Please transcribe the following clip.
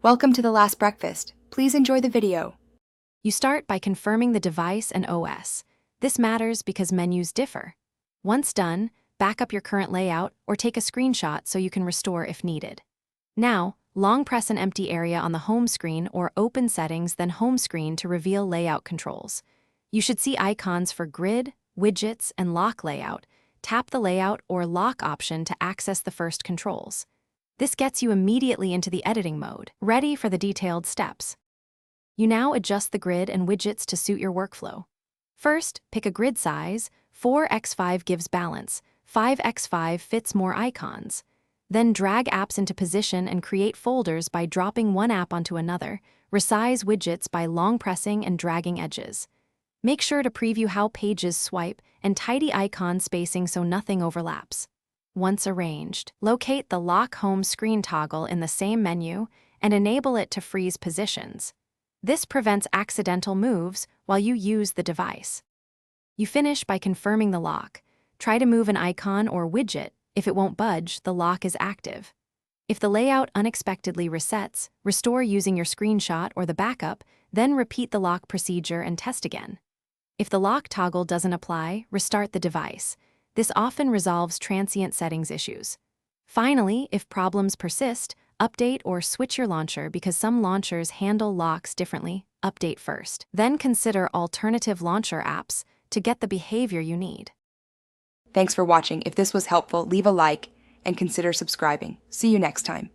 Welcome to the last breakfast. Please enjoy the video. You start by confirming the device and OS. This matters because menus differ. Once done, back up your current layout or take a screenshot so you can restore if needed. Now, long press an empty area on the home screen or open Settings, then Home Screen to reveal layout controls. You should see icons for grid, widgets, and lock layout. Tap the layout or lock option to access the first controls. This gets you immediately into the editing mode, ready for the detailed steps. You now adjust the grid and widgets to suit your workflow. First, pick a grid size. 4x5 gives balance, 5x5 fits more icons. Then drag apps into position and create folders by dropping one app onto another. Resize widgets by long pressing and dragging edges. Make sure to preview how pages swipe and tidy icon spacing so nothing overlaps. Once arranged, locate the Lock Home Screen toggle in the same menu and enable it to freeze positions. This prevents accidental moves while you use the device. You finish by confirming the lock. Try to move an icon or widget. If it won't budge, the lock is active. If the layout unexpectedly resets, restore using your screenshot or the backup, then repeat the lock procedure and test again. If the lock toggle doesn't apply, restart the device. This often resolves transient settings issues. Finally, if problems persist, update or switch your launcher because some launchers handle locks differently. Update first. Then consider alternative launcher apps to get the behavior you need. Thanks for watching. If this was helpful, leave a like and consider subscribing. See you next time.